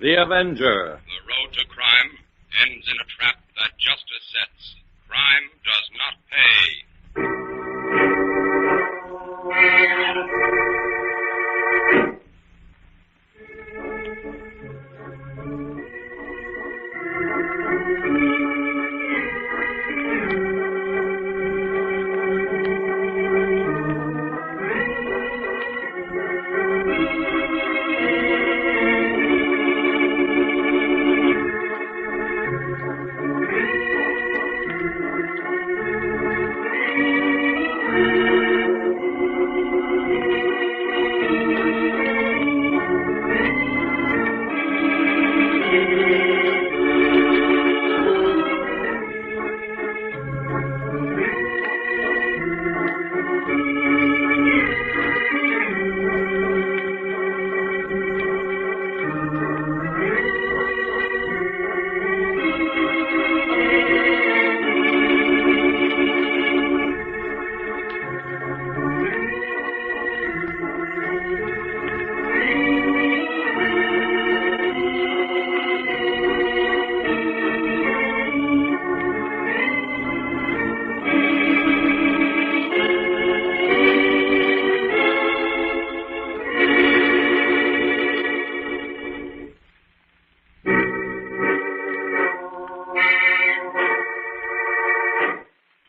The Avenger. The road to crime ends in a trap that justice sets. Crime does not pay.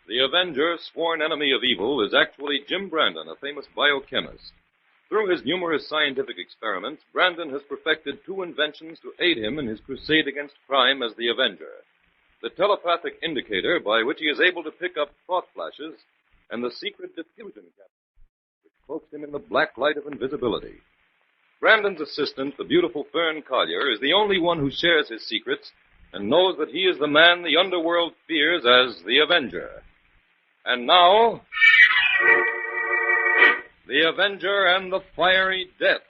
The Avenger, sworn enemy of evil, is actually Jim Brandon, a famous biochemist. Through his numerous scientific experiments, Brandon has perfected two inventions to aid him in his crusade against crime as the Avenger: the telepathic indicator, by which he is able to pick up thought flashes, and the secret diffusion capsule, which cloaks him in the black light of invisibility. Brandon's assistant, the beautiful Fern Collier, is the only one who shares his secrets and knows that he is the man the underworld fears as the Avenger. And now, the Avenger and the Fiery Deaths.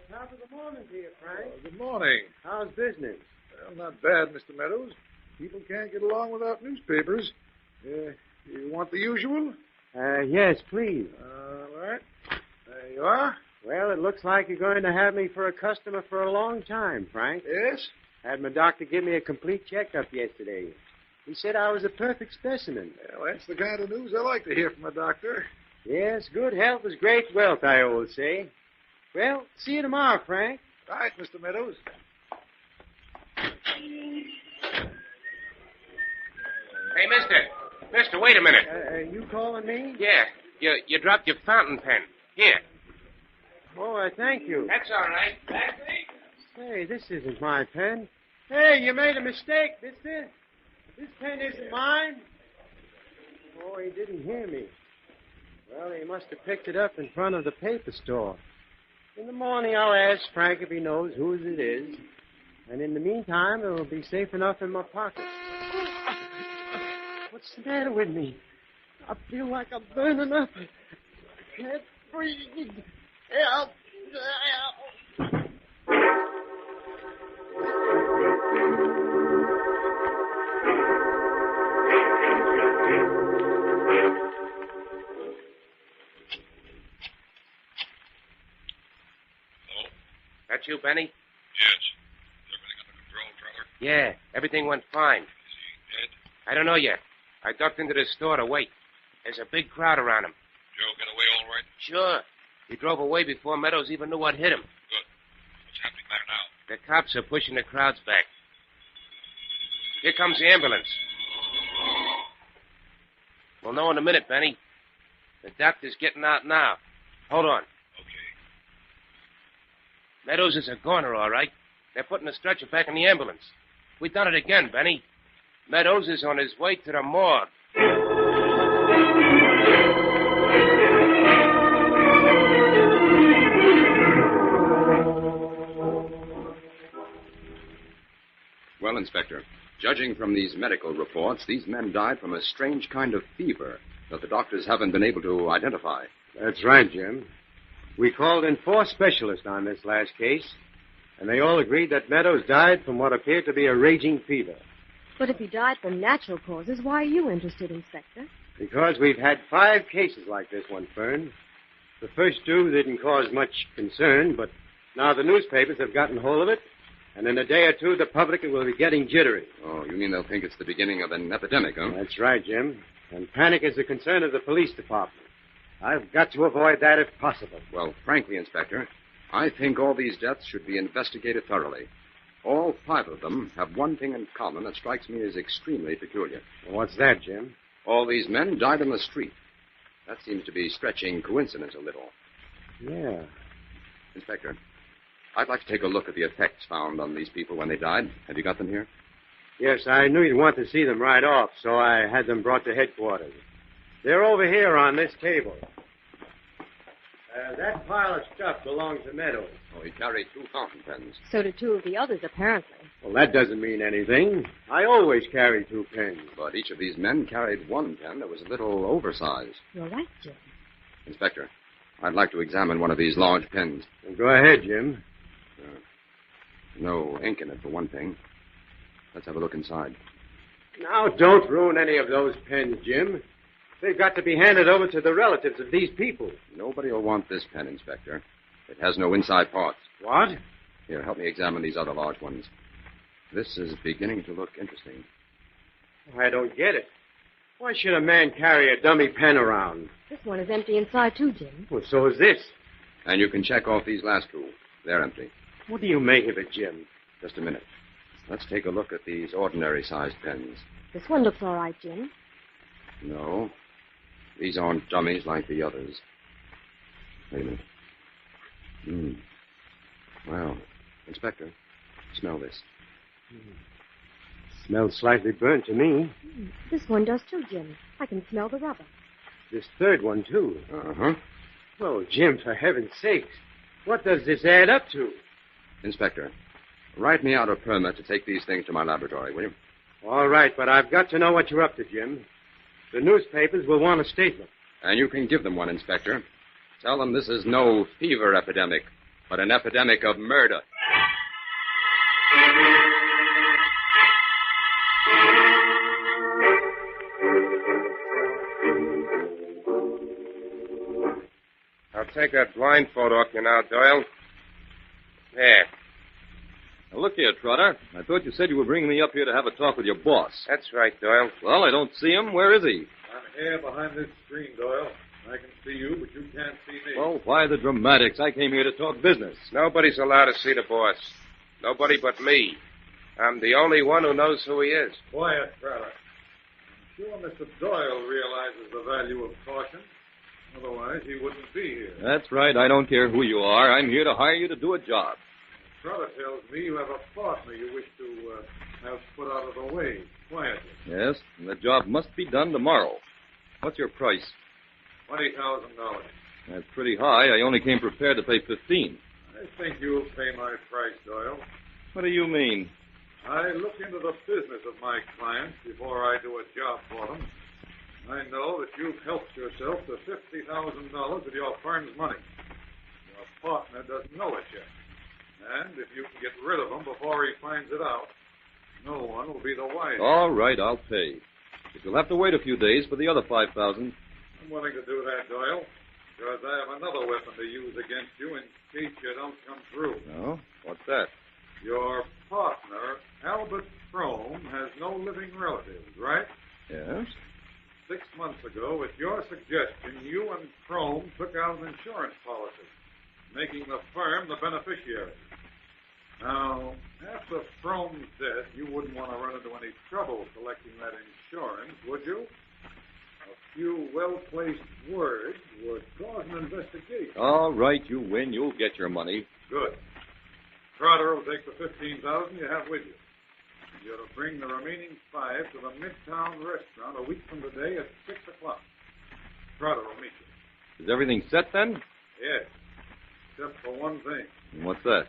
Top of the morning to you, Frank. Good morning. How's business? Well, not bad, Mr. Meadows. People can't get along without newspapers. You want the usual? Yes, please. All right. There you are. Well, it looks like you're going to have me for a customer for a long time, Frank. Yes? Had my doctor give me a complete checkup yesterday. He said I was a perfect specimen. Well, that's the kind of news I like to hear from a doctor. Yes, good health is great wealth, I always say. Well, see you tomorrow, Frank. All right, Mr. Meadows. Hey, Mister, wait a minute. You calling me? Yeah, you dropped your fountain pen. Here. Oh, I thank you. That's all right. That's me. Hey, this isn't my pen. Hey, you made a mistake. This pen isn't mine. Oh, he didn't hear me. Well, he must have picked it up in front of the paper store. In the morning, I'll ask Frank if he knows whose it is. And in the meantime, it will be safe enough in my pocket. What's the matter with me? I feel like I'm burning up. I can't breathe. Help! That you, Benny? Yes. Is everything under control, Trevor? Yeah, everything went fine. Is he dead? I don't know yet. I ducked into the store to wait. There's a big crowd around him. Joe get away all right? Sure. He drove away before Meadows even knew what hit him. Good. What's happening there now? The cops are pushing the crowds back. Here comes the ambulance. We'll know in a minute, Benny. The doctor's getting out now. Hold on. Okay. Meadows is a goner, all right. They're putting the stretcher back in the ambulance. We've done it again, Benny. Meadows is on his way to the morgue. Well, Inspector, judging from these medical reports, these men died from a strange kind of fever that the doctors haven't been able to identify. That's right, Jim. We called in 4 specialists on this last case. And they all agreed that Meadows died from what appeared to be a raging fever. But if he died from natural causes, why are you interested, Inspector? Because we've had 5 cases like this one, Fern. The first 2 didn't cause much concern, but now the newspapers have gotten hold of it, and in a day or 2 the public will be getting jittery. Oh, you mean they'll think it's the beginning of an epidemic, huh? That's right, Jim. And panic is the concern of the police department. I've got to avoid that if possible. Well, frankly, Inspector, I think all these deaths should be investigated thoroughly. All 5 of them have one thing in common that strikes me as extremely peculiar. What's that, Jim? All these men died in the street. That seems to be stretching coincidence a little. Yeah. Inspector, I'd like to take a look at the effects found on these people when they died. Have you got them here? Yes, I knew you'd want to see them right off, so I had them brought to headquarters. They're over here on this table. That pile of stuff belongs to Meadows. Oh, he carried 2 fountain pens. So did 2 of the others, apparently. Well, that doesn't mean anything. I always carry 2 pens. But each of these men carried one pen that was a little oversized. You're right, Jim. Inspector, I'd like to examine one of these large pens. Well, go ahead, Jim. No ink in it, for one thing. Let's have a look inside. Now, don't ruin any of those pens, Jim. They've got to be handed over to the relatives of these people. Nobody will want this pen, Inspector. It has no inside parts. What? Here, help me examine these other large ones. This is beginning to look interesting. I don't get it. Why should a man carry a dummy pen around? This one is empty inside, too, Jim. Well, so is this. And you can check off these last 2. They're empty. What do you make of it, Jim? Just a minute. Let's take a look at these ordinary-sized pens. This one looks all right, Jim. No. These aren't dummies like the others. Wait a minute. Well, Inspector, smell this. Smells slightly burnt to me. This one does, too, Jim. I can smell the rubber. This third one, too. Uh-huh. Oh, Jim, for heaven's sakes. What does this add up to? Inspector, write me out a permit to take these things to my laboratory, will you? All right, but I've got to know what you're up to, Jim. The newspapers will want a statement. And you can give them one, Inspector. Tell them this is no fever epidemic, but an epidemic of murder. I'll take that blindfold off you now, Doyle. There. Now, look here, Trotter. I thought you said you were bringing me up here to have a talk with your boss. That's right, Doyle. Well, I don't see him. Where is he? I'm here behind this screen, Doyle. I can see you, but you can't see me. Well, why the dramatics? I came here to talk business. Nobody's allowed to see the boss. Nobody but me. I'm the only one who knows who he is. Quiet, Trotter. I'm sure Mr. Doyle realizes the value of caution. Otherwise, he wouldn't be here. That's right. I don't care who you are. I'm here to hire you to do a job. Trotter tells me you have a partner you wish to have put out of the way, quietly. Yes, and the job must be done tomorrow. What's your price? $20,000. That's pretty high. I only came prepared to pay $15,000. I think you'll pay my price, Doyle. What do you mean? I look into the business of my clients before I do a job for them. I know that you've helped yourself to $50,000 of your firm's money. Your partner doesn't know it yet. And if you can get rid of him before he finds it out, no one will be the wiser. All right, I'll pay. But you'll have to wait a few days for the other $5,000. I'm willing to do that, Doyle, because I have another weapon to use against you in case you don't come through. Oh? What's that? Your partner, Albert Frome, has no living relatives, right? Yes? 6 months ago, at your suggestion, you and Frome took out an insurance policy, making the firm the beneficiary. Now, after Frome's death, you wouldn't want to run into any trouble collecting that insurance, would you? A few well-placed words would cause an investigation. All right, you win. You'll get your money. Good. Trotter will take the $15,000 you have with you. You're to bring the remaining $5,000 to the Midtown restaurant a week from today at 6 o'clock. Trotter will meet you. Is everything set then? Yes, except for one thing. And what's that?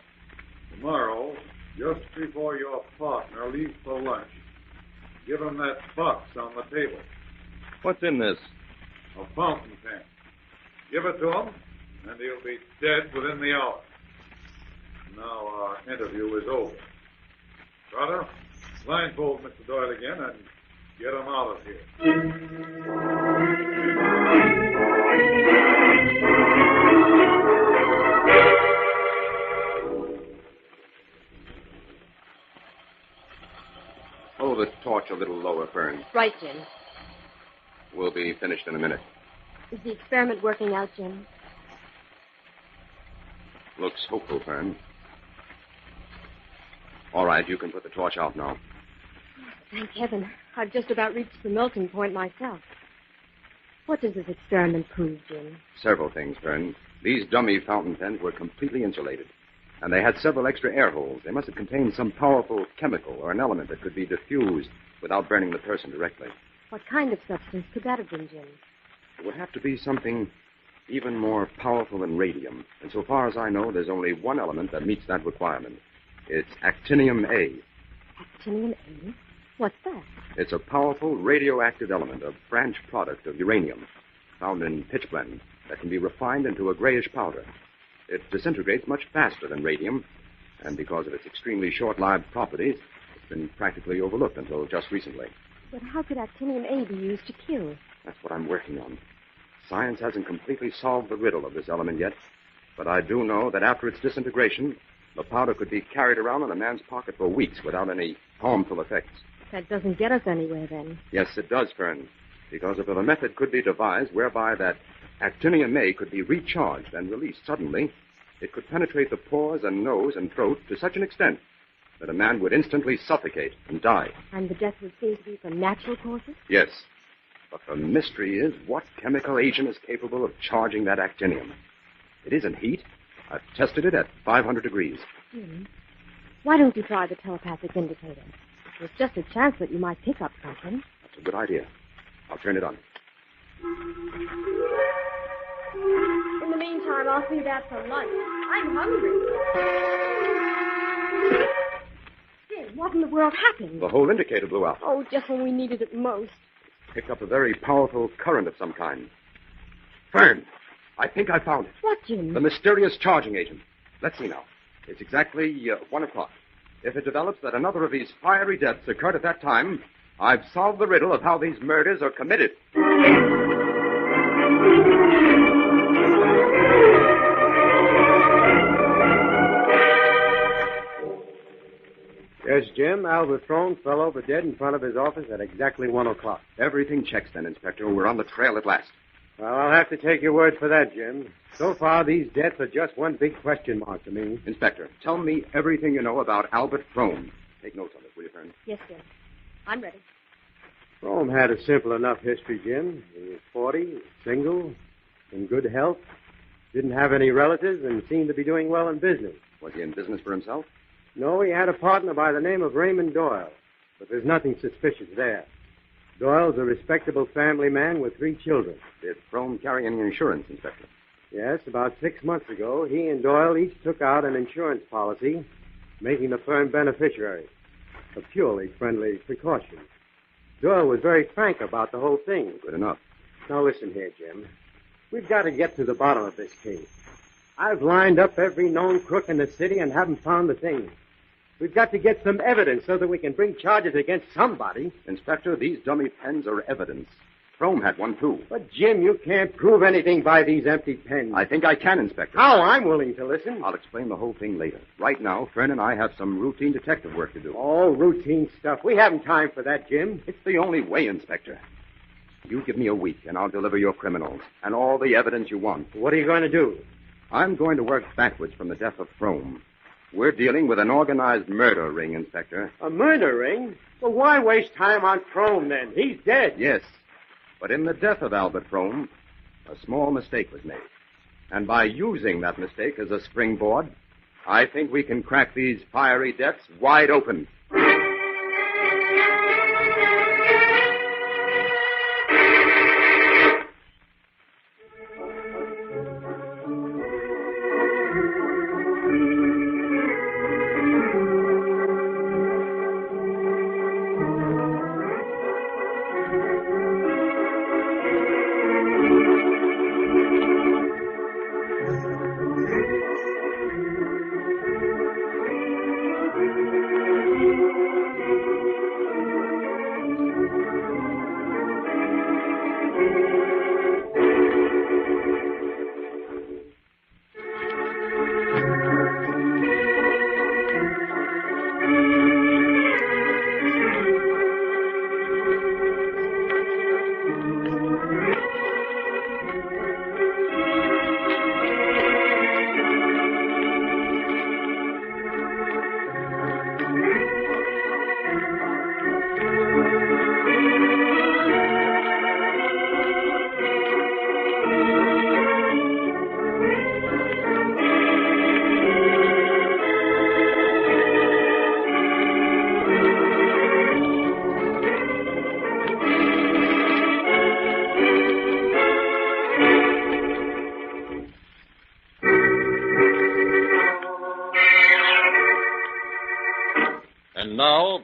Tomorrow, just before your partner leaves for lunch, give him that box on the table. What's in this? A fountain pen. Give it to him, and he'll be dead within the hour. Now our interview is over. Trotter, blindfold Mr. Doyle again and get him out of here. Hold the torch a little lower, Fern. Right, Jim. We'll be finished in a minute. Is the experiment working out, Jim? Looks hopeful, Fern. All right, you can put the torch out now. Thank heaven. I've just about reached the melting point myself. What does this experiment prove, Jim? Several things, Fern. These dummy fountain pens were completely insulated, and they had several extra air holes. They must have contained some powerful chemical or an element that could be diffused without burning the person directly. What kind of substance could that have been, Jim? It would have to be something even more powerful than radium. And so far as I know, there's only one element that meets that requirement. It's actinium A. Actinium A? What's that? It's a powerful radioactive element, a branch product of uranium, found in pitchblende, that can be refined into a grayish powder. It disintegrates much faster than radium, and because of its extremely short-lived properties, it's been practically overlooked until just recently. But how could actinium A be used to kill? That's what I'm working on. Science hasn't completely solved the riddle of this element yet, but I do know that after its disintegration, the powder could be carried around in a man's pocket for weeks without any harmful effects. That doesn't get us anywhere, then. Yes, it does, Fern, because if a method could be devised whereby that actinium A could be recharged and released suddenly, it could penetrate the pores and nose and throat to such an extent that a man would instantly suffocate and die. And the death would seem to be from natural causes? Yes. But the mystery is what chemical agent is capable of charging that actinium. It isn't heat. I've tested it at 500 degrees. Jim, why don't you try the telepathic indicator? There's just a chance that you might pick up something. That's a good idea. I'll turn it on. In the meantime, I'll see that for lunch. I'm hungry. Jim, what in the world happened? The whole indicator blew out. Oh, just when we needed it most. Picked up a very powerful current of some kind. Fern, I think I found it. What, Jim? The mysterious charging agent. Let's see now. It's exactly 1 o'clock. If it develops that another of these fiery deaths occurred at that time, I've solved the riddle of how these murders are committed. Yes, Jim. Albert Frome fell over dead in front of his office at exactly 1 o'clock. Everything checks then, Inspector. We're on the trail at last. Well, I'll have to take your word for that, Jim. So far, these deaths are just one big question mark to me. Inspector, tell me everything you know about Albert Frome. Take notes on this, will you, Fern? Yes, Jim. I'm ready. Frome had a simple enough history, Jim. He was 40, single, in good health, didn't have any relatives, and seemed to be doing well in business. Was he in business for himself? No, he had a partner by the name of Raymond Doyle, but there's nothing suspicious there. Doyle's a respectable family man with 3 children. Did Frome carry any insurance, Inspector? Yes, about 6 months ago, he and Doyle each took out an insurance policy, making the firm beneficiary. A purely friendly precaution. Doyle was very frank about the whole thing. Good enough. Now listen here, Jim. We've got to get to the bottom of this case. I've lined up every known crook in the city and haven't found the thing. We've got to get some evidence so that we can bring charges against somebody. Inspector, these dummy pens are evidence. Frome had one, too. But, Jim, you can't prove anything by these empty pens. I think I can, Inspector. How? I'm willing to listen. I'll explain the whole thing later. Right now, Fern and I have some routine detective work to do. Oh, routine stuff. We haven't time for that, Jim. It's the only way, Inspector. You give me a week, and I'll deliver your criminals and all the evidence you want. What are you going to do? I'm going to work backwards from the death of Frome. We're dealing with an organized murder ring, Inspector. A murder ring? Well, why waste time on Frome, then? He's dead. Yes. But in the death of Albert Frome, a small mistake was made. And by using that mistake as a springboard, I think we can crack these fiery deaths wide open.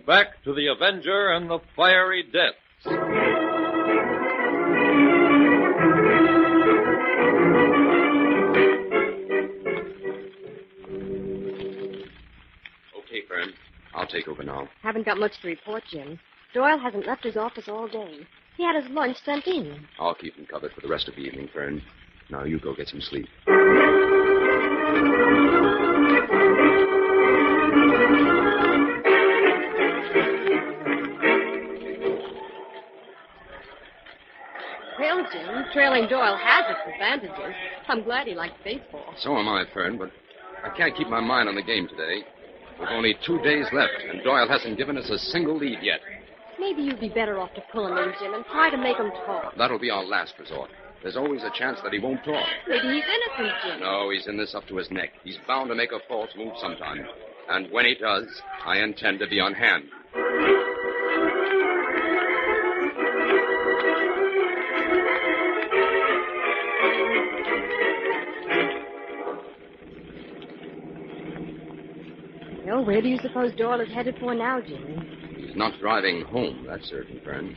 back to the Avenger and the Fiery Deaths. Okay, Fern. I'll take over now. Haven't got much to report, Jim. Doyle hasn't left his office all day. He had his lunch sent in. I'll keep him covered for the rest of the evening, Fern. Now you go get some sleep. Well, Jim, trailing Doyle has its advantages. I'm glad he likes baseball. So am I, Fern, but I can't keep my mind on the game today. We've only 2 days left, and Doyle hasn't given us a single lead yet. Maybe you'd be better off to pull him in, Jim, and try to make him talk. That'll be our last resort. There's always a chance that he won't talk. Maybe he's innocent, Jim. No, he's in this up to his neck. He's bound to make a false move sometime. And when he does, I intend to be on hand. Well, where do you suppose Doyle is headed for now, Jim? He's not driving home, that's certain, Fern.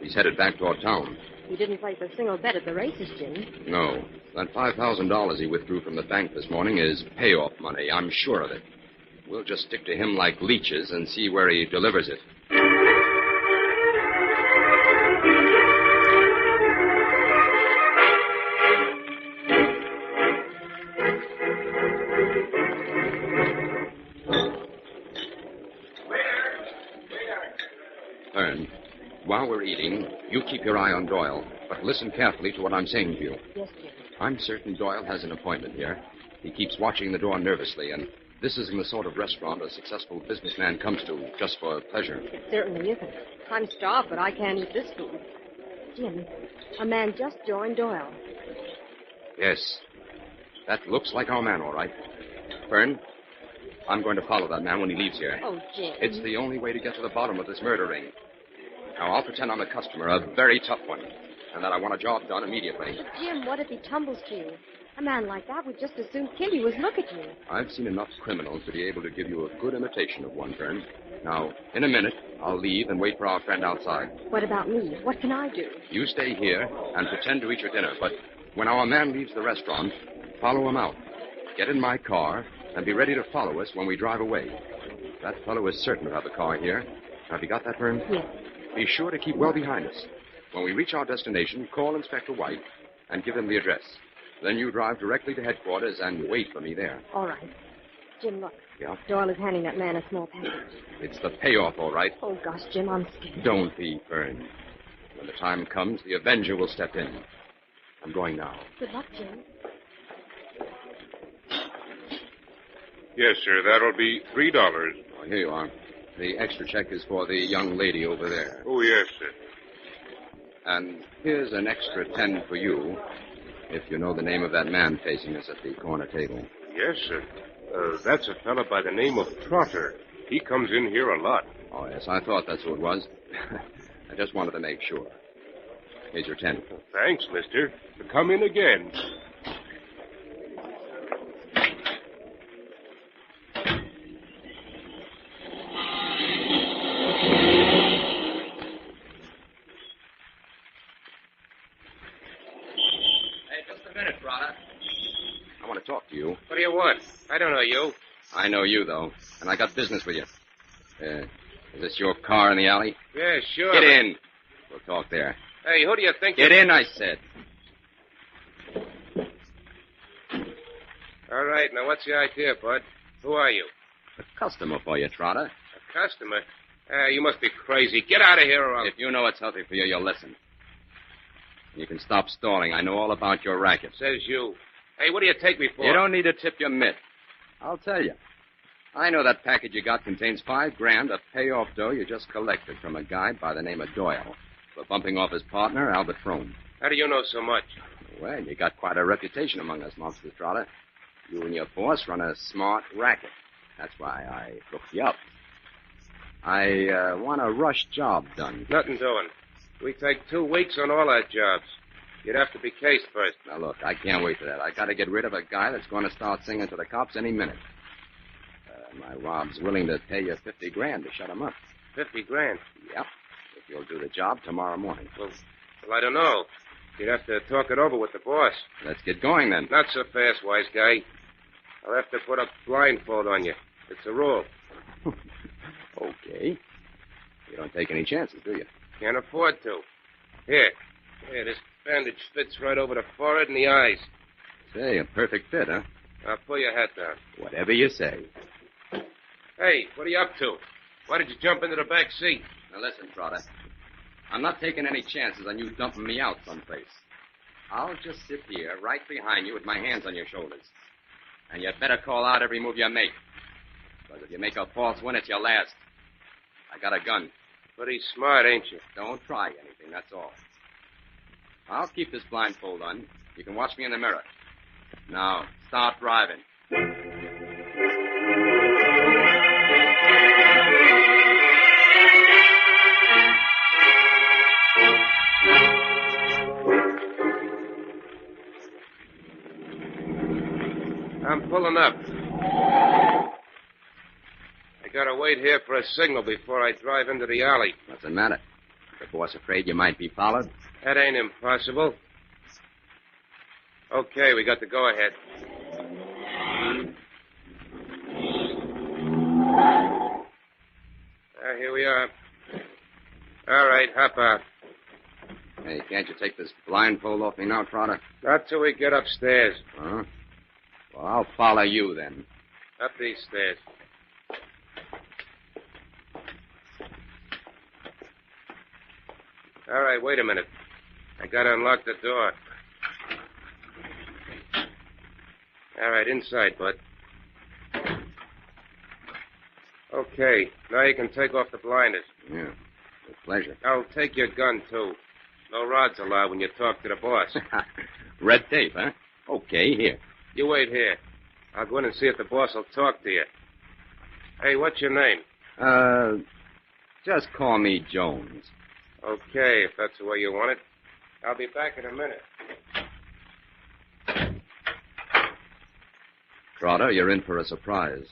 He's headed back toward town. You didn't place a single bet at the races, Jim. No. That $5,000 he withdrew from the bank this morning is payoff money. I'm sure of it. We'll just stick to him like leeches and see where he delivers it. Fern, while we're eating, you keep your eye on Doyle, but listen carefully to what I'm saying to you. Yes, Jim. I'm certain Doyle has an appointment here. He keeps watching the door nervously, and this isn't the sort of restaurant a successful businessman comes to just for pleasure. It certainly isn't. I'm starved, but I can't eat this food. Jim, a man just joined Doyle. Yes. That looks like our man, all right. Fern, I'm going to follow that man when he leaves here. Oh, Jim. It's the only way to get to the bottom of this murder ring. Now, I'll pretend I'm a customer, a very tough one, and that I want a job done immediately. Jim, what if he tumbles to you? A man like that would just as soon kill you as look at you. I've seen enough criminals to be able to give you a good imitation of one, Fern. Now, in a minute, I'll leave and wait for our friend outside. What about me? What can I do? You stay here and pretend to eat your dinner, but when our man leaves the restaurant, follow him out. Get in my car and be ready to follow us when we drive away. That fellow is certain to have a car here. Have you got that, Fern? Yes. Be sure to keep well behind us. When we reach our destination, call Inspector White and give him the address. Then you drive directly to headquarters and wait for me there. All right. Jim, look. Yeah? Doyle is handing that man a small package. It's the payoff, all right. Oh, gosh, Jim, I'm scared. Don't be, Fern. When the time comes, the Avenger will step in. I'm going now. Good luck, Jim. Yes, sir. That'll be $3. Oh, here you are. The extra check is for the young lady over there. Oh, yes, sir. And here's an extra 10 for you, if you know the name of that man facing us at the corner table. Yes, sir. That's a fellow by the name of Trotter. He comes in here a lot. Oh, yes, I thought that's who it was. I just wanted to make sure. Here's your 10. Thanks, mister. Come in again. I want to talk to you. What do you want? I don't know you. I know you, though, and I got business with you. Is this your car in the alley? Yeah, sure. Get in. We'll talk there. Hey, who do you think Get in, I said. All right, now what's the idea, bud? Who are you? A customer for you, Trotter. A customer? You must be crazy. Get out of here or I'll... If you know what's healthy for you, you'll listen. You can stop stalling. I know all about your racket. Says you. Hey, what do you take me for? You don't need to tip your mitt. I'll tell you. I know that package you got contains $5,000 of payoff dough you just collected from a guy by the name of Doyle for bumping off his partner, Albert Frome. How do you know so much? Well, you got quite a reputation among us, Monster Trotter. You and your boss run a smart racket. That's why I looked you up. I want a rush job done. Nothing doing. We take 2 weeks on all our jobs. You'd have to be cased first. Now, look, I can't wait for that. I got to get rid of a guy that's going to start singing to the cops any minute. My Rob's willing to pay you $50,000 to shut him up. 50 grand. Yep. If you'll do the job tomorrow morning. Well, I don't know. You'd have to talk it over with the boss. Let's get going then. Not so fast, wise guy. I'll have to put a blindfold on you. It's a rule. Okay. You don't take any chances, do you? Can't afford to. Here, this bandage fits right over the forehead and the eyes. Say, a perfect fit, huh? Now, pull your hat down. Whatever you say. Hey, what are you up to? Why did you jump into the back seat? Now listen, Trotter. I'm not taking any chances on you dumping me out someplace. I'll just sit here right behind you with my hands on your shoulders. And you'd better call out every move you make. Because if you make a false one, it's your last. I got a gun. Pretty smart, ain't you? Don't try anything, that's all. I'll keep this blindfold on. You can watch me in the mirror. Now, start driving. I'm pulling up. I gotta wait here for a signal before I drive into the alley. What's the matter? The boss afraid you might be followed? That ain't impossible. Okay, we got the go-ahead. Here we are. All right, hop out. Hey, can't you take this blindfold off me now, Trotter? Not till we get upstairs. Huh? Well, I'll follow you then. Up these stairs. All right, wait a minute. I gotta unlock the door. All right, inside, bud. Okay, now you can take off the blinders. Yeah, with pleasure. I'll take your gun, too. No rods allowed when you talk to the boss. Red tape, huh? Okay, here. You wait here. I'll go in and see if the boss will talk to you. Hey, what's your name? Just call me Jones. Okay, if that's the way you want it. I'll be back in a minute. Trotter, you're in for a surprise.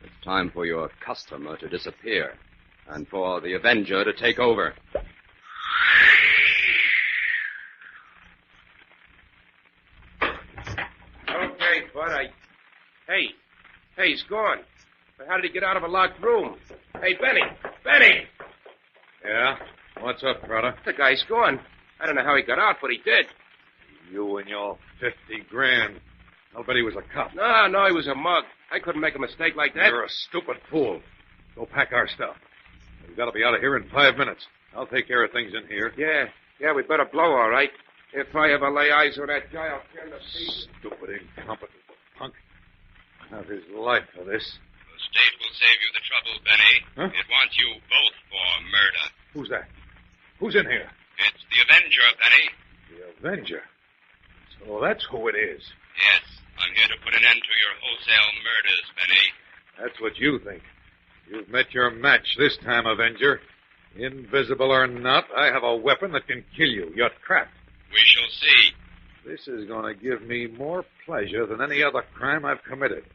It's time for your customer to disappear and for the Avenger to take over. Okay, bud, Hey, he's gone. But how did he get out of a locked room? Hey, Benny! Yeah? What's up, brother? The guy's gone. I don't know how he got out, but he did. You and your 50 grand. I'll bet he was a cop. No, he was a mug. I couldn't make a mistake like that. You're a stupid fool. Go pack our stuff. We've got to be out of here in 5 minutes. I'll take care of things in here. Yeah, we better blow, all right. If I ever lay eyes on that guy, I'll turn the seat. Stupid, incompetent punk. Have his life for this. The state will save you the trouble, Benny. Huh? It wants you both for murder. Who's that? Who's in here? It's the Avenger, Benny. The Avenger. So that's who it is. Yes, I'm here to put an end to your wholesale murders, Benny. That's what you think. You've met your match this time, Avenger. Invisible or not, I have a weapon that can kill you. You're trapped. We shall see. This is going to give me more pleasure than any other crime I've committed.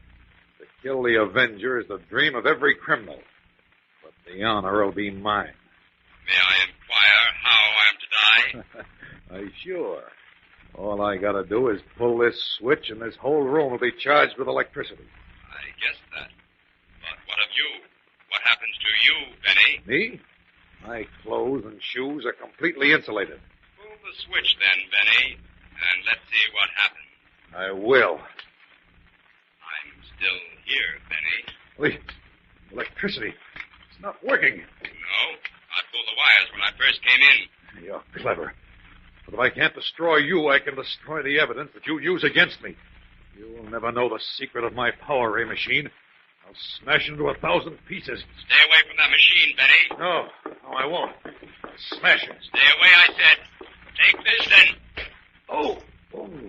To kill the Avenger is the dream of every criminal. But the honor will be mine. May I inquire how I am to die? Sure. All I got to do is pull this switch, and this whole room will be charged with electricity. I guessed that. But what of you? What happens to you, Benny? Me? My clothes and shoes are completely insulated. Pull the switch then, Benny, and let's see what happens. I will. I'm still here, Benny. Wait. Electricity. It's not working. No, I pulled the wires when I first came in. You're clever. But if I can't destroy you, I can destroy the evidence that you use against me. You'll never know the secret of my power ray machine. I'll smash it into 1,000 pieces. Stay away from that machine, Benny. No, I won't. Smash it. Stay away, I said. Take this, then. Oh. A little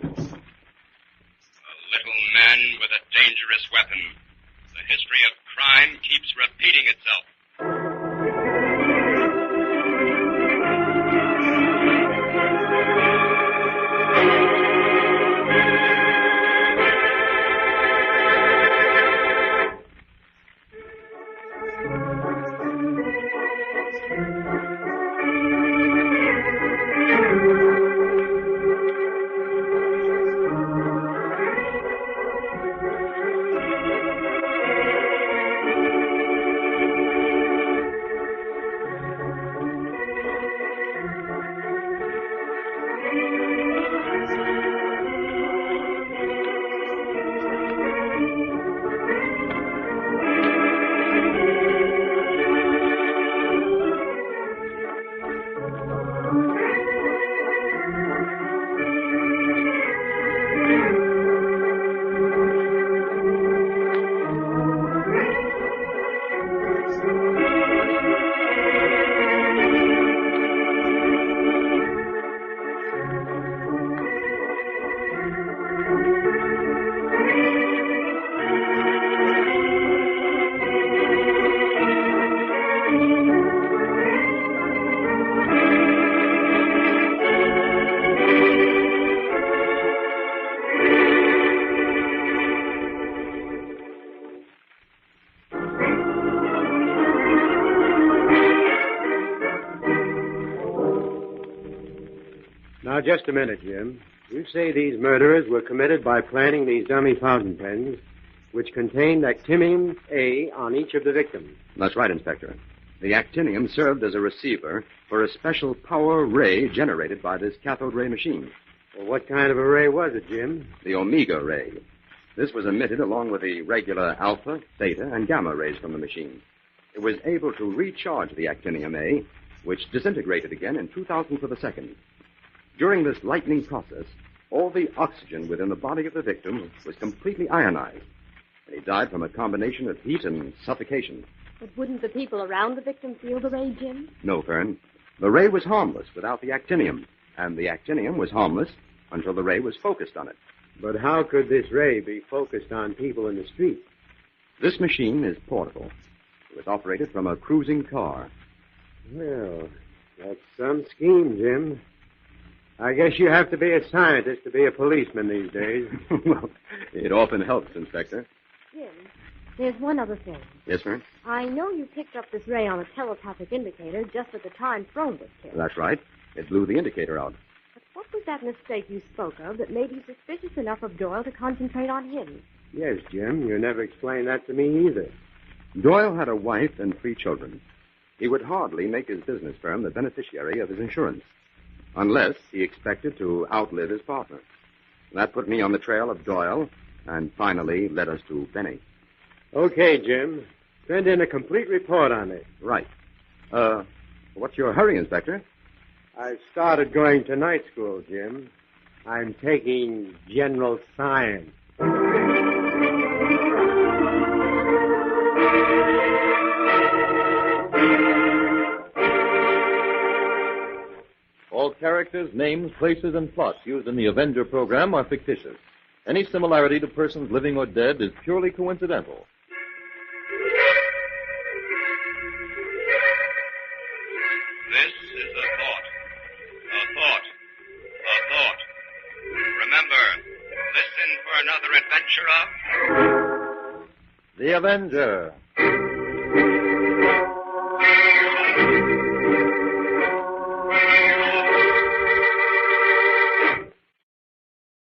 man with a dangerous weapon. The history of crime keeps repeating itself. just a minute, Jim. You say these murderers were committed by planting these dummy fountain pens, which contained actinium A on each of the victims. That's right, Inspector. The actinium served as a receiver for a special power ray generated by this cathode ray machine. Well, what kind of a ray was it, Jim? The omega ray. This was emitted along with the regular alpha, theta, and gamma rays from the machine. It was able to recharge the actinium A, which disintegrated again in 2,000ths of a second. During this lightning process, all the oxygen within the body of the victim was completely ionized, and he died from a combination of heat and suffocation. But wouldn't the people around the victim feel the ray, Jim? No, Fern. The ray was harmless without the actinium, and the actinium was harmless until the ray was focused on it. But how could this ray be focused on people in the street? This machine is portable. It was operated from a cruising car. Well, that's some scheme, Jim. I guess you have to be a scientist to be a policeman these days. Well, it often helps, Inspector. Jim, there's one other thing. Yes, Fern? I know you picked up this ray on a telepathic indicator just at the time Frome was killed. That's right. It blew the indicator out. But what was that mistake you spoke of that made you suspicious enough of Doyle to concentrate on him? Yes, Jim. You never explained that to me either. Doyle had a wife and 3 children. He would hardly make his business firm the beneficiary of his insurance, unless he expected to outlive his partner. That put me on the trail of Doyle, and finally led us to Benny. Okay, Jim. Send in a complete report on it. Right. What's your hurry, Inspector? I've started going to night school, Jim. I'm taking general science. All characters, names, places, and plots used in the Avenger program are fictitious. Any similarity to persons living or dead is purely coincidental. This is a thought. A thought. A thought. Remember, listen for another adventure of... The Avenger.